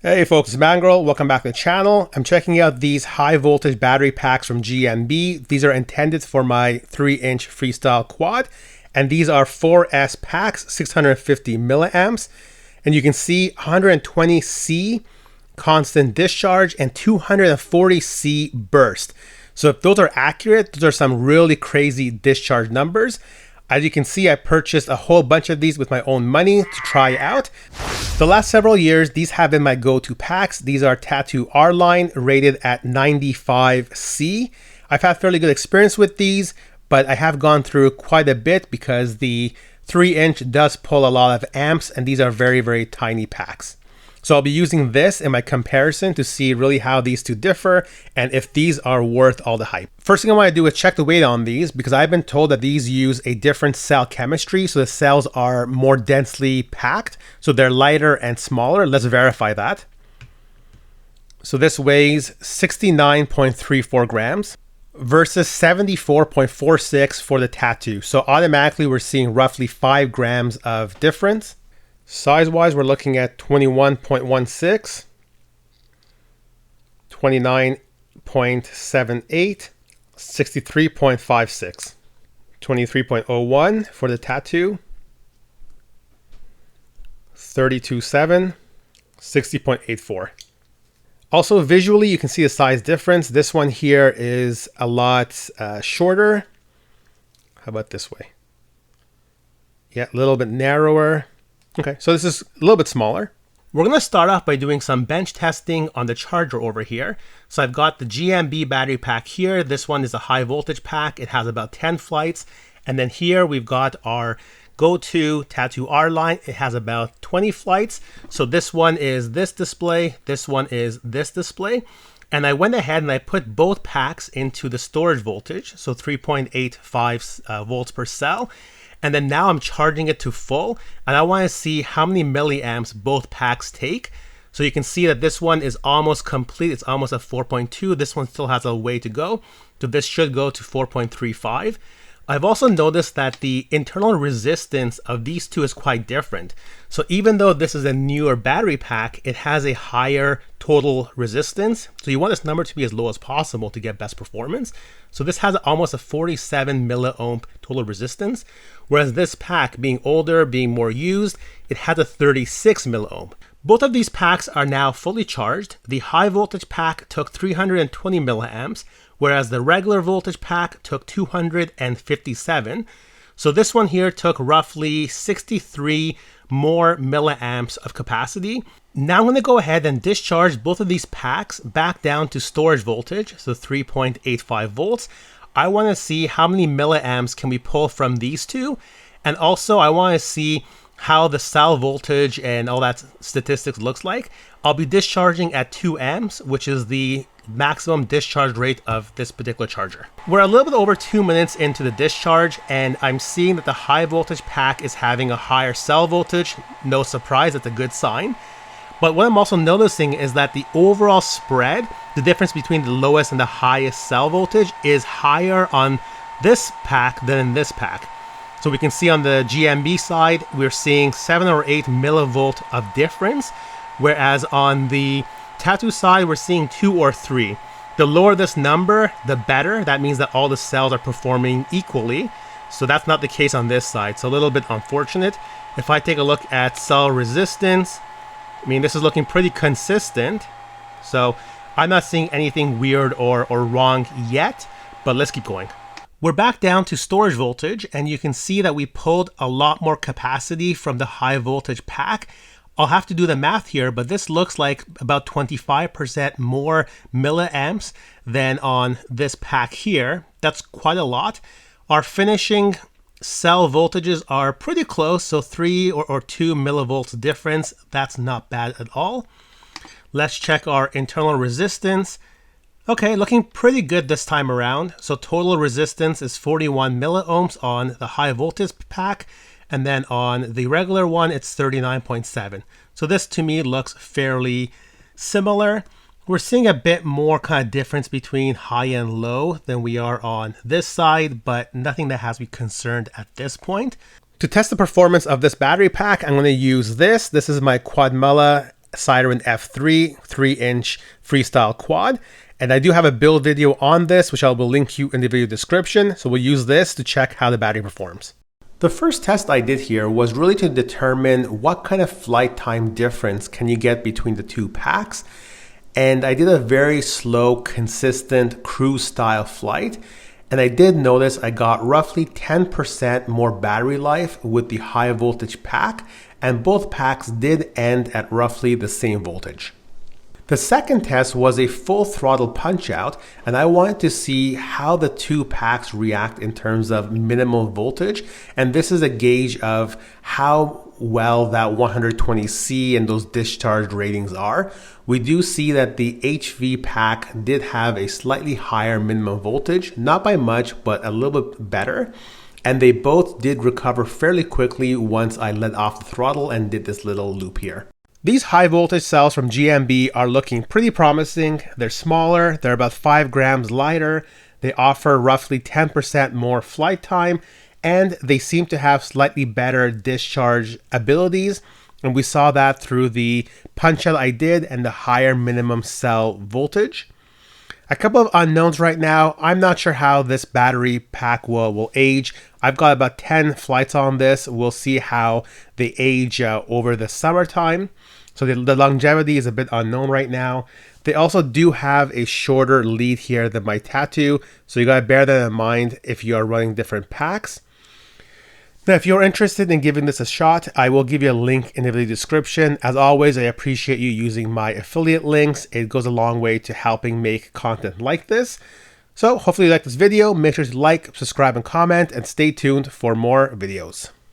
Hey folks, it's Mangrel. Welcome back to the channel. I'm checking out these high voltage battery packs from GNB. These are intended for my 3-inch Freestyle quad, and these are 4S packs, 650 milliamps, and you can see 120C constant discharge and 240C burst. So if those are accurate, those are some really crazy discharge numbers. As you can see, I purchased a whole bunch of these with my own money to try out. The last several years, these have been my go-to packs. These are Tattoo R-Line rated at 95C. I've had fairly good experience with these, but I have gone through quite a bit because the 3-inch does pull a lot of amps, and these are very, very tiny packs. So I'll be using this in my comparison to see really how these two differ and if these are worth all the hype. First thing I want to do is check the weight on these because I've been told that these use a different cell chemistry, so the cells are more densely packed, so they're lighter and smaller. Let's verify that. So this weighs 69.34 grams versus 74.46 for the Tattoo. So automatically we're seeing roughly 5 grams of difference. Size-wise, we're looking at 21.16, 29.78, 63.56, 23.01 for the Tattoo, 32.7, 60.84. Also, visually, you can see the size difference. This one here is a lot shorter. How about this way? Yeah, a little bit narrower. Okay, so this is a little bit smaller. We're going to start off by doing some bench testing on the charger over here. So I've got the GNB battery pack here. This one is a high voltage pack. It has about 10 flights. And then here we've got our go-to Tattoo R-Line. It has about 20 flights. So this one is this display. This one is this display. And I went ahead and I put both packs into the storage voltage. So 3.85 volts per cell. And then now I'm charging it to full, and I want to see how many milliamps both packs take. So you can see that this one is almost complete. It's almost at 4.2. This one still has a way to go. So this should go to 4.35. I've also noticed that the internal resistance of these two is quite different. So even though this is a newer battery pack, it has a higher total resistance. So you want this number to be as low as possible to get best performance. So this has almost a 47 milliohm total resistance, whereas this pack, being older, being more used, it has a 36 milliohm. Both of these packs are now fully charged. The high voltage pack took 320 milliamps, whereas the regular voltage pack took 257. So this one here took roughly 63 more milliamps of capacity. Now I'm going to go ahead and discharge both of these packs back down to storage voltage, so 3.85 volts. I want to see how many milliamps can we pull from these two. And also I want to see how the cell voltage and all that statistics looks like. I'll be discharging at 2 amps, which is the maximum discharge rate of this particular charger. We're a little bit over 2 minutes into the discharge, and I'm seeing that the high voltage pack is having a higher cell voltage. No surprise, that's a good sign. But what I'm also noticing is that the overall spread, the difference between the lowest and the highest cell voltage, is higher on this pack than in this pack. So we can see on the GNB side, we're seeing 7 or 8 millivolt of difference, whereas on the Tattoo side, we're seeing 2 or 3. The lower this number, the better. That means that all the cells are performing equally. So that's not the case on this side. So a little bit unfortunate. If I take a look at cell resistance, I mean, this is looking pretty consistent. So I'm not seeing anything weird or wrong yet, but let's keep going. We're back down to storage voltage, and you can see that we pulled a lot more capacity from the high voltage pack. I'll have to do the math here, but this looks like about 25% more milliamps than on this pack here. That's quite a lot. Our finishing cell voltages are pretty close, so 3 or 2 millivolts difference. That's not bad at all. Let's check our internal resistance. Okay, looking pretty good this time around. So total resistance is 41 milliohms on the high voltage pack. And then on the regular one, it's 39.7. So this to me looks fairly similar. We're seeing a bit more kind of difference between high and low than we are on this side, but nothing that has me concerned at this point. To test the performance of this battery pack, I'm going to use this. This is my Quadmula Siren F3 3-inch Freestyle quad. And I do have a build video on this, which I will link you in the video description. So we'll use this to check how the battery performs. The first test I did here was really to determine what kind of flight time difference can you get between the two packs. And I did a very slow, consistent cruise style flight. And I did notice I got roughly 10% more battery life with the high voltage pack, and both packs did end at roughly the same voltage. The second test was a full throttle punch out, and I wanted to see how the two packs react in terms of minimum voltage. And this is a gauge of how well that 120C and those discharge ratings are. We do see that the HV pack did have a slightly higher minimum voltage, not by much, but a little bit better. And they both did recover fairly quickly once I let off the throttle and did this little loop here. These high voltage cells from GNB are looking pretty promising. They're smaller, they're about 5 grams lighter, they offer roughly 10% more flight time, and they seem to have slightly better discharge abilities. And we saw that through the punch out I did and the higher minimum cell voltage. A couple of unknowns right now. I'm not sure how this battery pack will age. I've got about 10 flights on this. We'll see how they age over the summertime. So the longevity is a bit unknown right now. They also do have a shorter lead here than my Tattoo, so you gotta bear that in mind if you are running different packs. Now, if you're interested in giving this a shot, I will give you a link in the video description. As always, I appreciate you using my affiliate links. It goes a long way to helping make content like this. So hopefully you like this video. Make sure to like, subscribe, and comment, and stay tuned for more videos.